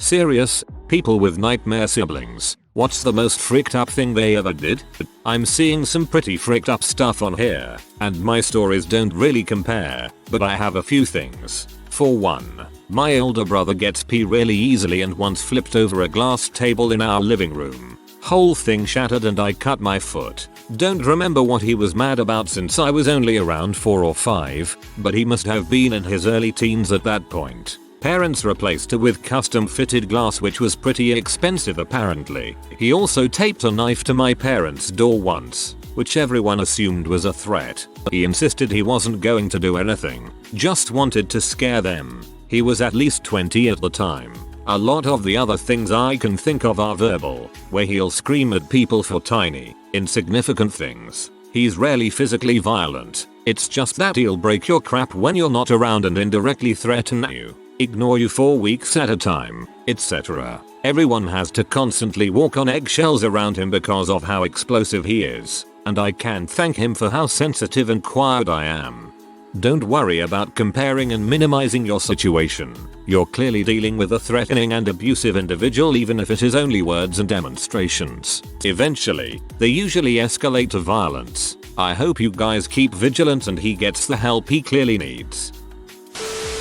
Serious, people with nightmare siblings. What's the most freaked up thing they ever did? I'm seeing some pretty freaked up stuff on here, and my stories don't really compare, but I have a few things. For one, my older brother gets pee really easily and once flipped over a glass table in our living room. Whole thing shattered and I cut my foot. Don't remember what he was mad about since I was only around 4 or 5, but he must have been in his early teens at that point. Parents replaced it with custom fitted glass which was pretty expensive apparently. He also taped a knife to my parents' door once, which everyone assumed was a threat. He insisted he wasn't going to do anything, just wanted to scare them. He was at least 20 at the time. A lot of the other things I can think of are verbal, where he'll scream at people for tiny, insignificant things. He's rarely physically violent, it's just that he'll break your crap when you're not around and indirectly threaten you, ignore you for weeks at a time, etc. Everyone has to constantly walk on eggshells around him because of how explosive he is, and I can't thank him for how sensitive and quiet I am. Don't worry about comparing and minimizing your situation. You're clearly dealing with a threatening and abusive individual even if it is only words and demonstrations. Eventually, they usually escalate to violence. I hope you guys keep vigilant and he gets the help he clearly needs.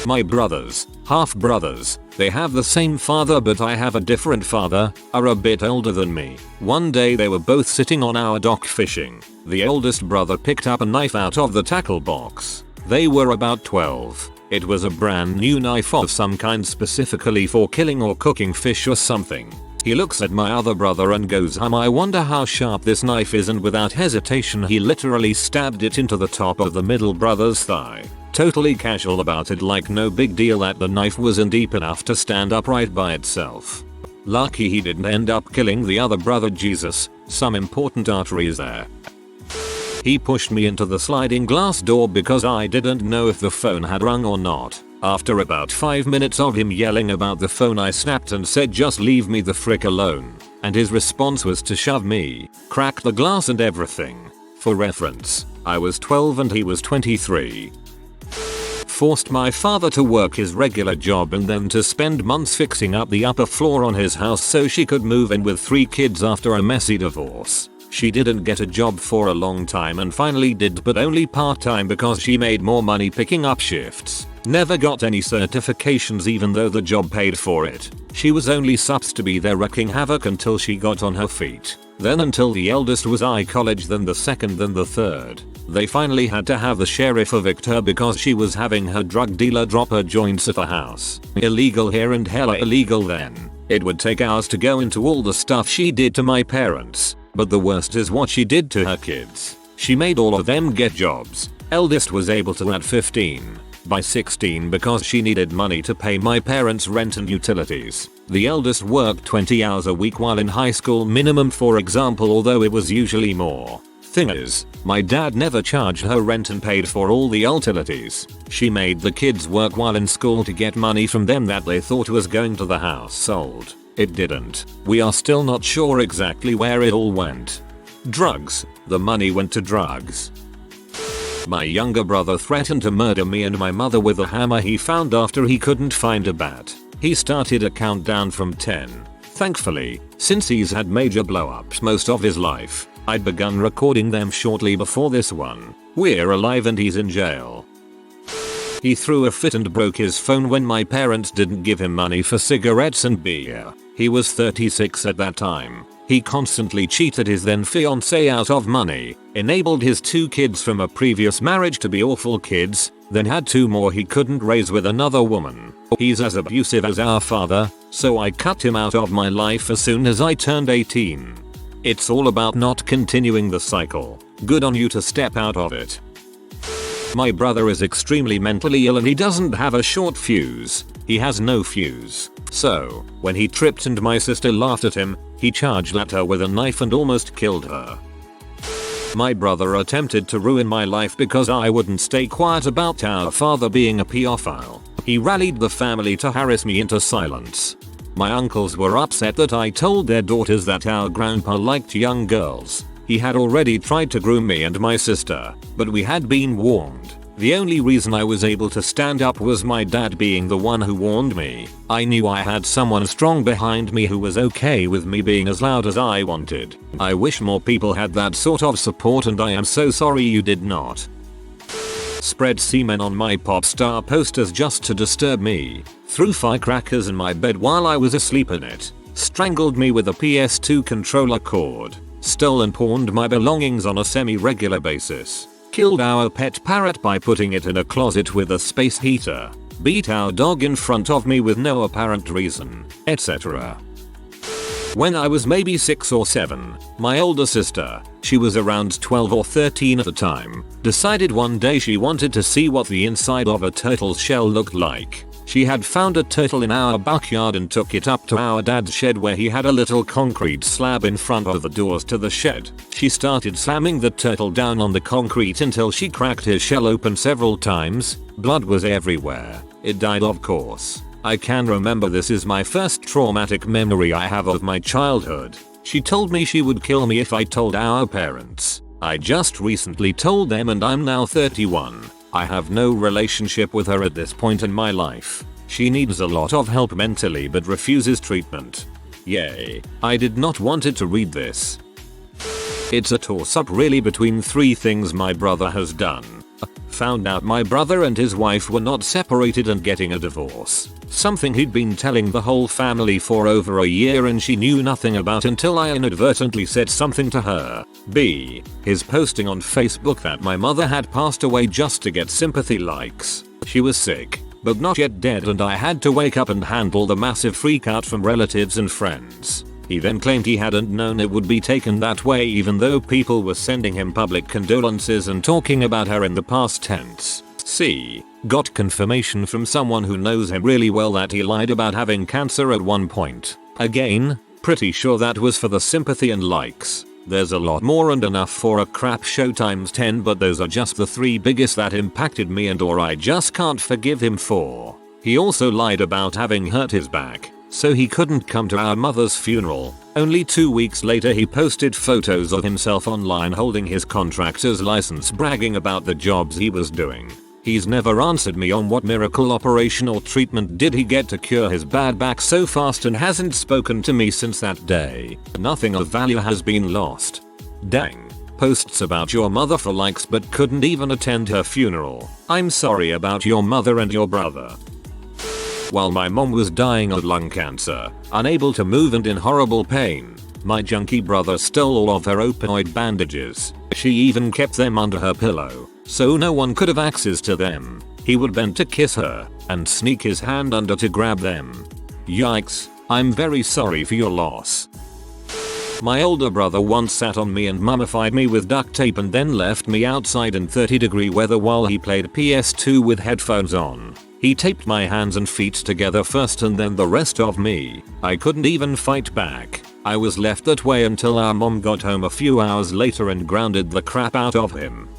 My brothers, half brothers, they have the same father but I have a different father, are a bit older than me. One day they were both sitting on our dock fishing. The oldest brother picked up a knife out of the tackle box. They were about 12. It was a brand new knife of some kind specifically for killing or cooking fish or something. He looks at my other brother and goes, I wonder how sharp this knife is, and without hesitation he literally stabbed it into the top of the middle brother's thigh. Totally casual about it, like no big deal that the knife wasn't deep enough to stand upright by itself. Lucky he didn't end up killing the other brother. Jesus, some important arteries there. He pushed me into the sliding glass door because I didn't know if the phone had rung or not. After about 5 minutes of him yelling about the phone, I snapped and said, just leave me the frick alone. And his response was to shove me, crack the glass and everything. For reference, I was 12 and he was 23. Forced my father to work his regular job and then to spend months fixing up the upper floor on his house so she could move in with 3 kids after a messy divorce. She didn't get a job for a long time and finally did, but only part-time because she made more money picking up shifts. Never got any certifications even though the job paid for it. She was only supposed to be there wreaking havoc until she got on her feet. Then until the eldest was college, then the second, then the third. They finally had to have the sheriff evict her because she was having her drug dealer drop her joints at the house. Illegal here and hella illegal then. It would take hours to go into all the stuff she did to my parents. But the worst is what she did to her kids. She made all of them get jobs. Eldest was able to at 15. By 16 because she needed money to pay my parents' rent and utilities. The eldest worked 20 hours a week while in high school minimum, for example, although it was usually more. Thing is, my dad never charged her rent and paid for all the utilities. She made the kids work while in school to get money from them that they thought was going to the household. It didn't. We are still not sure exactly where it all went. Drugs. The money went to drugs. My younger brother threatened to murder me and my mother with a hammer he found after he couldn't find a bat. He started a countdown from 10. Thankfully, since he's had major blow-ups most of his life, I'd begun recording them shortly before this one. We're alive and he's in jail. He threw a fit and broke his phone when my parents didn't give him money for cigarettes and beer. He was 36 at that time. He constantly cheated his then fiancée out of money, enabled his 2 kids from a previous marriage to be awful kids, then had 2 more he couldn't raise with another woman. He's as abusive as our father, so I cut him out of my life as soon as I turned 18. It's all about not continuing the cycle. Good on you to step out of it. My brother is extremely mentally ill and he doesn't have a short fuse. He has no fuse. So, when he tripped and my sister laughed at him, he charged at her with a knife and almost killed her. My brother attempted to ruin my life because I wouldn't stay quiet about our father being a pedophile. He rallied the family to harass me into silence. My uncles were upset that I told their daughters that our grandpa liked young girls. He had already tried to groom me and my sister, but we had been warned. The only reason I was able to stand up was my dad being the one who warned me. I knew I had someone strong behind me who was okay with me being as loud as I wanted. I wish more people had that sort of support, and I am so sorry you did not. Spread semen on my pop star posters just to disturb me. Threw firecrackers in my bed while I was asleep in it. Strangled me with a PS2 controller cord. Stole and pawned my belongings on a semi-regular basis. Killed our pet parrot by putting it in a closet with a space heater. Beat our dog in front of me with no apparent reason, etc. When I was maybe 6 or 7, my older sister, she was around 12 or 13 at the time, decided one day she wanted to see what the inside of a turtle's shell looked like. She had found a turtle in our backyard and took it up to our dad's shed, where he had a little concrete slab in front of the doors to the shed. She started slamming the turtle down on the concrete until she cracked his shell open several times. Blood was everywhere. It died, of course. I can remember this is my first traumatic memory I have of my childhood. She told me she would kill me if I told our parents. I just recently told them and I'm now 31. I have no relationship with her at this point in my life. She needs a lot of help mentally but refuses treatment. Yay. I did not wanted to read this. It's a toss-up really between 3 things my brother has done. Found out my brother and his wife were not separated and getting a divorce. Something he'd been telling the whole family for over a year and she knew nothing about until I inadvertently said something to her. B. His posting on Facebook that my mother had passed away just to get sympathy likes. She was sick, but not yet dead, and I had to wake up and handle the massive freakout from relatives and friends. He then claimed he hadn't known it would be taken that way, even though people were sending him public condolences and talking about her in the past tense. C. Got confirmation from someone who knows him really well that he lied about having cancer at one point. Again, pretty sure that was for the sympathy and likes. There's a lot more and enough for a crap show times 10, but those are just the 3 biggest that impacted me and or I just can't forgive him for. He also lied about having hurt his back, so he couldn't come to our mother's funeral. Only 2 weeks later he posted photos of himself online holding his contractor's license, bragging about the jobs he was doing. He's never answered me on what miracle operation or treatment did he get to cure his bad back so fast, and hasn't spoken to me since that day. Nothing of value has been lost. Dang. Posts about your mother for likes but couldn't even attend her funeral. I'm sorry about your mother and your brother. While my mom was dying of lung cancer, unable to move and in horrible pain, my junkie brother stole all of her opioid bandages. She even kept them under her pillow, so no one could have access to them. He would bend to kiss her and sneak his hand under to grab them. Yikes, I'm very sorry for your loss. My older brother once sat on me and mummified me with duct tape and then left me outside in 30-degree weather while he played PS2 with headphones on. He taped my hands and feet together first and then the rest of me. I couldn't even fight back. I was left that way until our mom got home a few hours later and grounded the crap out of him.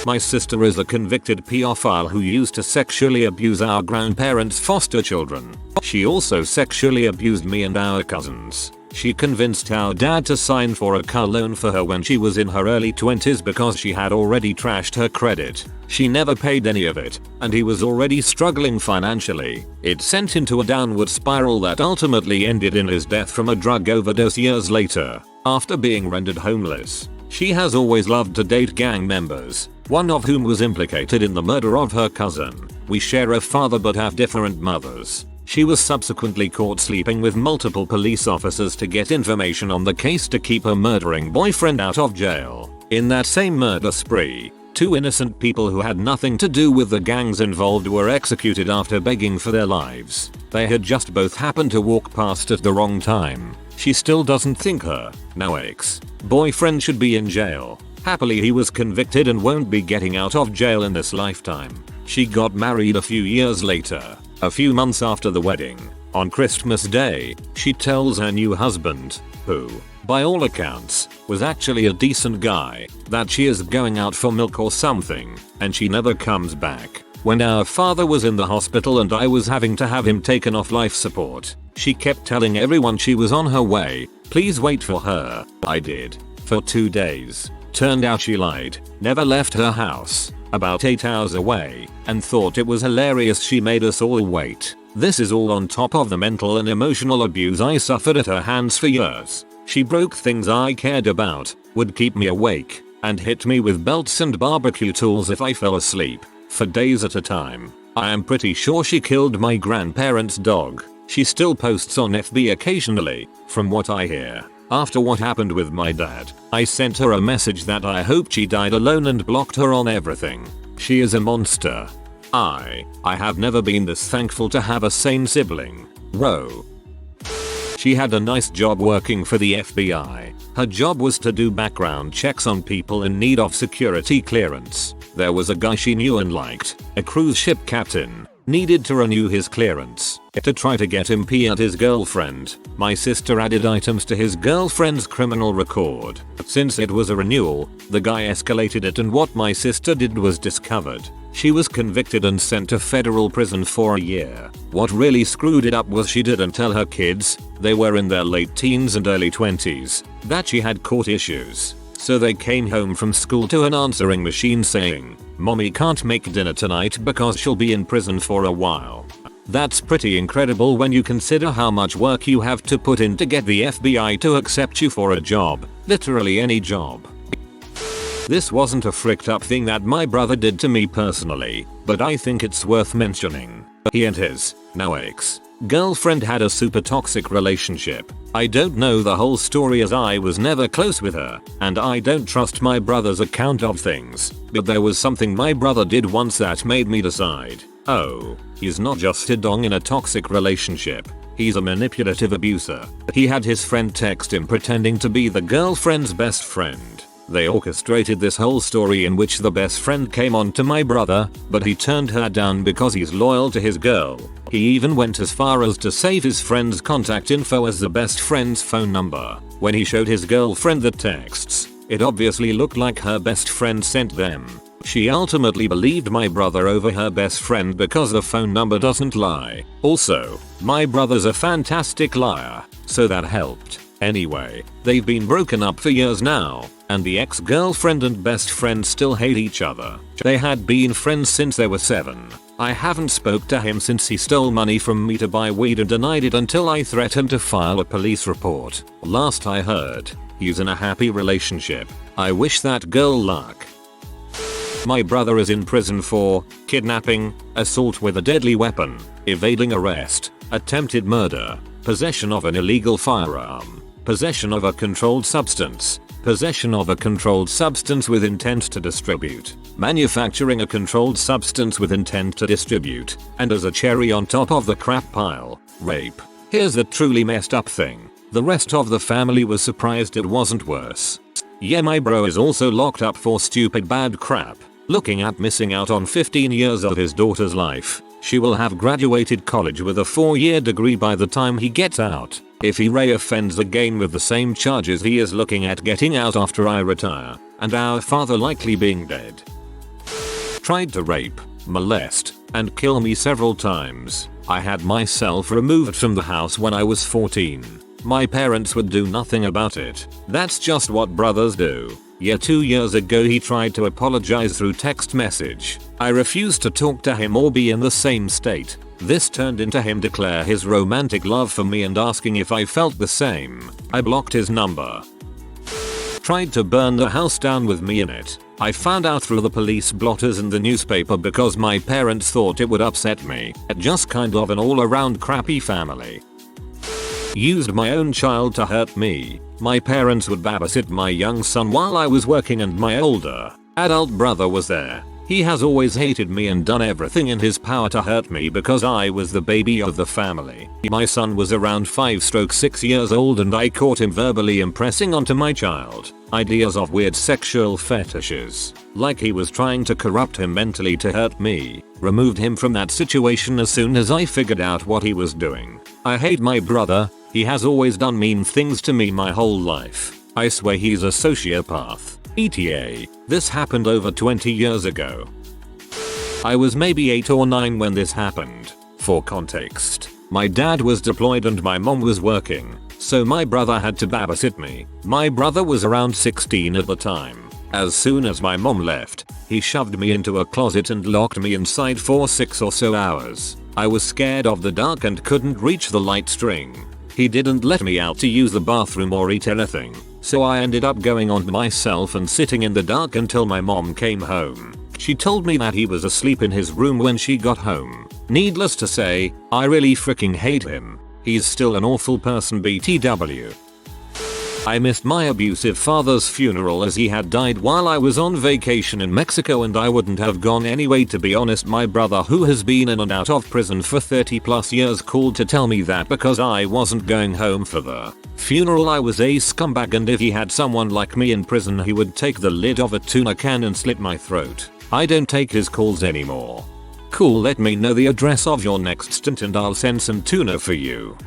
My sister is a convicted pedophile who used to sexually abuse our grandparents' foster children. She also sexually abused me and our cousins. She convinced our dad to sign for a car loan for her when she was in her early 20s because she had already trashed her credit. She never paid any of it, and he was already struggling financially. It sent him to a downward spiral that ultimately ended in his death from a drug overdose years later, after being rendered homeless. She has always loved to date gang members, one of whom was implicated in the murder of her cousin. We share a father but have different mothers. She was subsequently caught sleeping with multiple police officers to get information on the case to keep her murdering boyfriend out of jail. In that same murder spree, 2 innocent people who had nothing to do with the gangs involved were executed after begging for their lives. They had just both happened to walk past at the wrong time. She still doesn't think her now ex-boyfriend should be in jail. Happily he was convicted and won't be getting out of jail in this lifetime. She got married a few years later. A few months after the wedding, on Christmas Day, she tells her new husband, who, by all accounts, was actually a decent guy, that she is going out for milk or something, and she never comes back. When our father was in the hospital and I was having to have him taken off life support, she kept telling everyone she was on her way. Please wait for her. I did. For 2 days. Turned out she lied. Never left her house. about 8 hours away, and thought it was hilarious she made us all wait. This is all on top of the mental and emotional abuse I suffered at her hands for years. She broke things I cared about, would keep me awake, and hit me with belts and barbecue tools if I fell asleep, for days at a time. I am pretty sure she killed my grandparents' dog. She still posts on FB occasionally, from what I hear. After what happened with my dad, I sent her a message that I hoped she died alone and blocked her on everything. She is a monster. I have never been this thankful to have a sane sibling. Whoa. She had a nice job working for the FBI. Her job was to do background checks on people in need of security clearance. There was a guy she knew and liked, a cruise ship captain, needed to renew his clearance. To try to get him at his girlfriend, my sister added items to his girlfriend's criminal record. Since it was a renewal, the guy escalated it, and what my sister did was discovered. She was convicted and sent to federal prison for a year. What really screwed it up was she didn't tell her kids, they were in their late teens and early 20s, that she had court issues. So they came home from school to an answering machine saying, "Mommy can't make dinner tonight because she'll be in prison for a while." That's pretty incredible when you consider how much work you have to put in to get the FBI to accept you for a job, literally any job. This wasn't a fricked up thing that my brother did to me personally, but I think it's worth mentioning. He and his, now ex, girlfriend had a super toxic relationship. I don't know the whole story as I was never close with her, and I don't trust my brother's account of things, but there was something my brother did once that made me decide, oh, he's not just a dong in a toxic relationship, he's a manipulative abuser. He had his friend text him pretending to be the girlfriend's best friend. They orchestrated this whole story in which the best friend came on to my brother, but he turned her down because he's loyal to his girl. He even went as far as to save his friend's contact info as the best friend's phone number. When he showed his girlfriend the texts, it obviously looked like her best friend sent them. She ultimately believed my brother over her best friend because the phone number doesn't lie. Also, my brother's a fantastic liar, so that helped. Anyway, they've been broken up for years now, and the ex-girlfriend and best friend still hate each other. They had been friends since they were 7. I haven't spoke to him since he stole money from me to buy weed and denied it until I threatened to file a police report. Last I heard, he's in a happy relationship. I wish that girl luck. My brother is in prison for kidnapping, assault with a deadly weapon, evading arrest, attempted murder, possession of an illegal firearm, possession of a controlled substance, possession of a controlled substance with intent to distribute, manufacturing a controlled substance with intent to distribute, and as a cherry on top of the crap pile, rape. Here's the truly messed up thing. The rest of the family was surprised it wasn't worse. Yeah, my bro is also locked up for stupid bad crap. Looking at missing out on 15 years of his daughter's life. She will have graduated college with a 4-year degree by the time he gets out. If he reoffends again with the same charges, he is looking at getting out after I retire, and our father likely being dead. Tried to rape, molest, and kill me several times. I had myself removed from the house when I was 14. My parents would do nothing about it. That's just what brothers do. Yeah, 2 years ago he tried to apologize through text message. I refused to talk to him or be in the same state. This turned into him declare his romantic love for me and asking if I felt the same. I blocked his number. Tried to burn the house down with me in it. I found out through the police blotters and the newspaper because my parents thought it would upset me. Just kind of an all-around crappy family. Used my own child to hurt me. My parents would babysit my young son while I was working and my older, adult brother was there. He has always hated me and done everything in his power to hurt me because I was the baby of the family. My son was around 5-6 years old and I caught him verbally impressing onto my child ideas of weird sexual fetishes. Like he was trying to corrupt him mentally to hurt me. Removed him from that situation as soon as I figured out what he was doing. I hate my brother. He has always done mean things to me my whole life. I swear he's a sociopath. ETA. This happened over 20 years ago. I was maybe 8 or 9 when this happened. For context, my dad was deployed and my mom was working, so my brother had to babysit me. My brother was around 16 at the time. As soon as my mom left, he shoved me into a closet and locked me inside for 6 or so hours. I was scared of the dark and couldn't reach the light string. He didn't let me out to use the bathroom or eat anything, so I ended up going on myself and sitting in the dark until my mom came home. She told me that he was asleep in his room when she got home. Needless to say, I really freaking hate him. He's still an awful person BTW. I missed my abusive father's funeral as he had died while I was on vacation in Mexico, and I wouldn't have gone anyway. To be honest, my brother, who has been in and out of prison for 30+ years, called to tell me that because I wasn't going home for the funeral I was a scumbag, and if he had someone like me in prison he would take the lid of a tuna can and slit my throat. I don't take his calls anymore. Cool, let me know the address of your next stint and I'll send some tuna for you.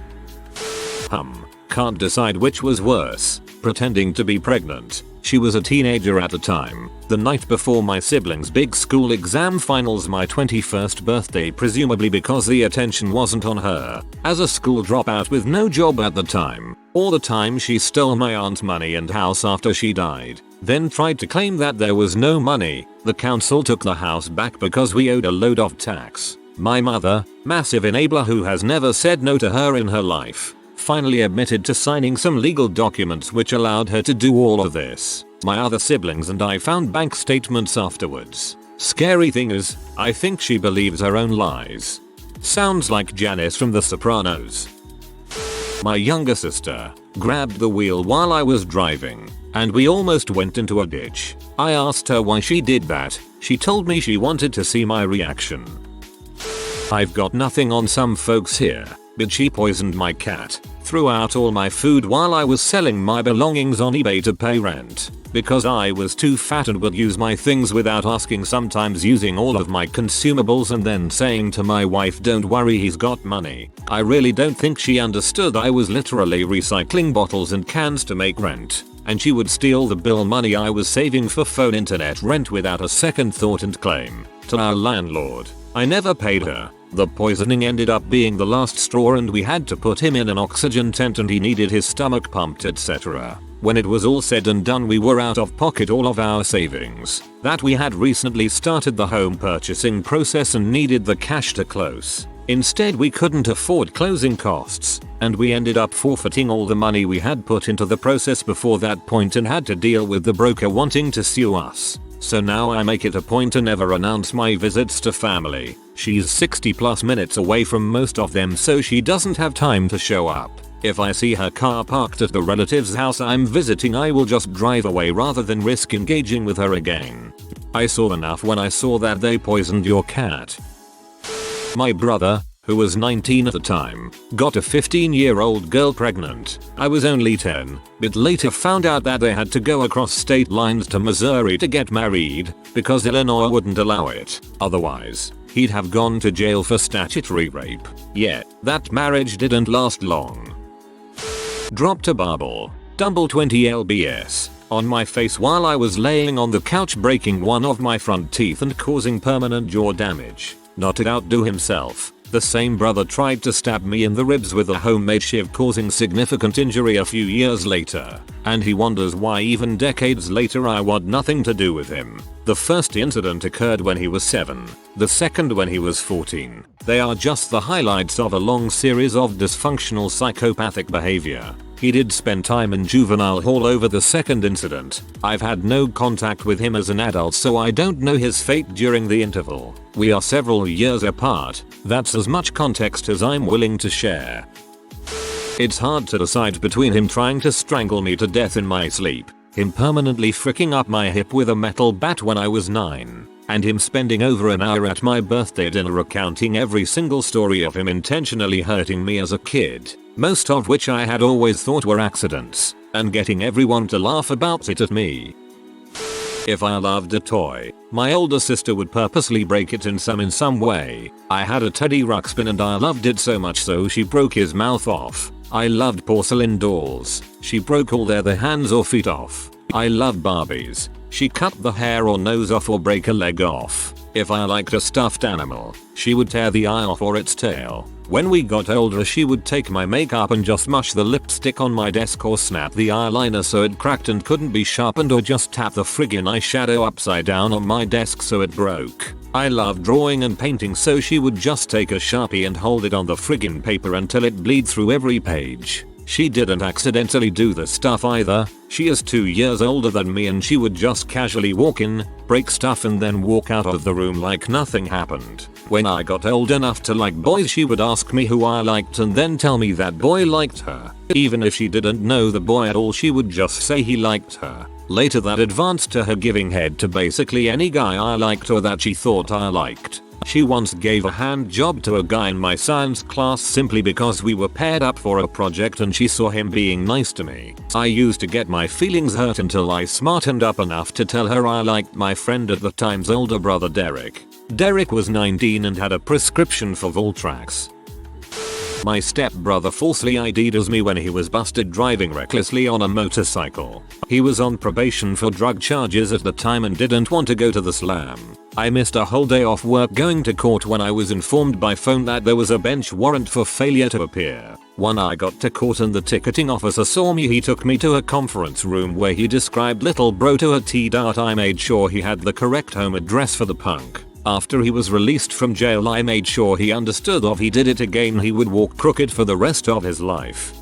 Can't decide which was worse, pretending to be pregnant. She was a teenager at the time, the night before my siblings' big school exam finals, my 21st birthday, presumably because the attention wasn't on her, as a school dropout with no job at the time. All the time she stole my aunt's money and house after she died, then tried to claim that there was no money. The council took the house back because we owed a load of tax. My mother, massive enabler who has never said no to her in her life, finally admitted to signing some legal documents which allowed her to do all of this. My other siblings and I found bank statements afterwards. Scary thing is, I think she believes her own lies. Sounds like Janice from The Sopranos. My younger sister grabbed the wheel while I was driving, and we almost went into a ditch. I asked her why she did that. She told me she wanted to see my reaction. I've got nothing on some folks here, but she poisoned my cat, threw out all my food while I was selling my belongings on eBay to pay rent, because I was too fat and would use my things without asking, sometimes using all of my consumables and then saying to my wife, don't worry, he's got money. I really don't think she understood I was literally recycling bottles and cans to make rent, and she would steal the bill money I was saving for phone internet rent without a second thought and claim to our landlord I never paid her. The poisoning ended up being the last straw and we had to put him in an oxygen tent and he needed his stomach pumped, etc. When it was all said and done, we were out of pocket all of our savings that we had recently started the home purchasing process and needed the cash to close. Instead, we couldn't afford closing costs, and we ended up forfeiting all the money we had put into the process before that point and had to deal with the broker wanting to sue us. So now I make it a point to never announce my visits to family. She's 60+ minutes away from most of them, so she doesn't have time to show up. If I see her car parked at the relative's house I'm visiting, I will just drive away rather than risk engaging with her again. I saw enough when I saw that they poisoned your cat. My brother, who was 19 at the time, got a 15-year-old girl pregnant. I was only 10, but later found out that they had to go across state lines to Missouri to get married because Illinois wouldn't allow it. Otherwise, he'd have gone to jail for statutory rape. Yet, that marriage didn't last long. Dropped a bubble, double 20 lbs, on my face while I was laying on the couch, breaking one of my front teeth and causing permanent jaw damage. Not to outdo himself, the same brother tried to stab me in the ribs with a homemade shiv, causing significant injury a few years later, and he wonders why even decades later I want nothing to do with him. The first incident occurred when he was 7, the second when he was 14. They are just the highlights of a long series of dysfunctional psychopathic behavior. He did spend time in juvenile hall over the second incident. I've had no contact with him as an adult, so I don't know his fate during the interval. We are several years apart. That's as much context as I'm willing to share. It's hard to decide between him trying to strangle me to death in my sleep, him permanently fricking up my hip with a metal bat when I was 9, and him spending over an hour at my birthday dinner recounting every single story of him intentionally hurting me as a kid, most of which I had always thought were accidents, and getting everyone to laugh about it at me. If I loved a toy, my older sister would purposely break it in some way. I had a teddy ruxpin and I loved it so much so she broke his mouth off. I loved porcelain dolls. She broke all their hands or feet off. I loved Barbies. She cut the hair or nose off or break a leg off. If I liked a stuffed animal, she would tear the eye off or its tail. When we got older, she would take my makeup and just mush the lipstick on my desk or snap the eyeliner so it cracked and couldn't be sharpened, or just tap the friggin' eyeshadow upside down on my desk so it broke. I love drawing and painting, so she would just take a Sharpie and hold it on the friggin' paper until it bleed through every page. She didn't accidentally do the stuff either. She is 2 years older than me, and she would just casually walk in, break stuff and then walk out of the room like nothing happened. When I got old enough to like boys, she would ask me who I liked and then tell me that boy liked her. Even if she didn't know the boy at all, she would just say he liked her. Later that advanced to her giving head to basically any guy I liked or that she thought I liked. She once gave a hand job to a guy in my science class simply because we were paired up for a project and she saw him being nice to me. I used to get my feelings hurt until I smartened up enough to tell her I liked my friend at the time's older brother Derek. Derek was 19 and had a prescription for Voltrax. My stepbrother falsely ID'd as me when he was busted driving recklessly on a motorcycle. He was on probation for drug charges at the time and didn't want to go to the slam. I missed a whole day off work going to court when I was informed by phone that there was a bench warrant for failure to appear. When I got to court and the ticketing officer saw me, he took me to a conference room where he described little bro to a T. I made sure he had the correct home address for the punk. After he was released from jail, I made sure he understood if he did it again he would walk crooked for the rest of his life.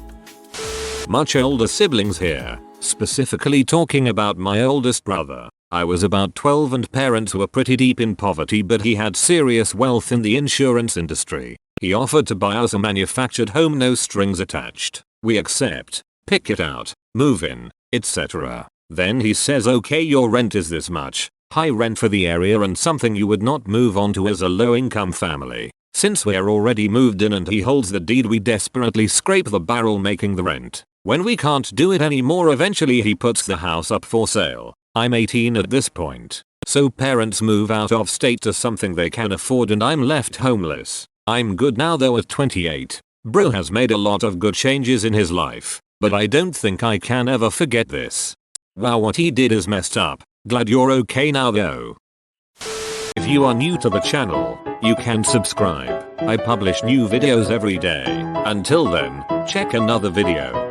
Much older siblings here, specifically talking about my oldest brother. I was about 12 and parents were pretty deep in poverty, but he had serious wealth in the insurance industry. He offered to buy us a manufactured home, no strings attached. We accept, pick it out, move in, etc. Then he says, okay, your rent is this much. High rent for the area and something you would not move onto as a low-income family. Since we're already moved in and he holds the deed, we desperately scrape the barrel making the rent. When we can't do it anymore, eventually he puts the house up for sale. I'm 18 at this point. So parents move out of state to something they can afford and I'm left homeless. I'm good now though at 28. Bro has made a lot of good changes in his life, but I don't think I can ever forget this. Wow, what he did is messed up. Glad you're okay now though. If you are new to the channel, you can subscribe. I publish new videos every day. Until then, check another video.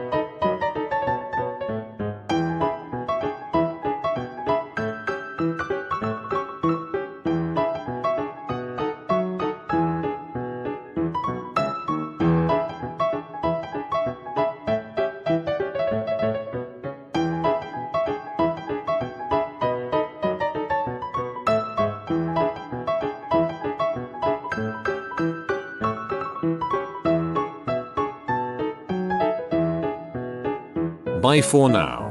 Bye for now.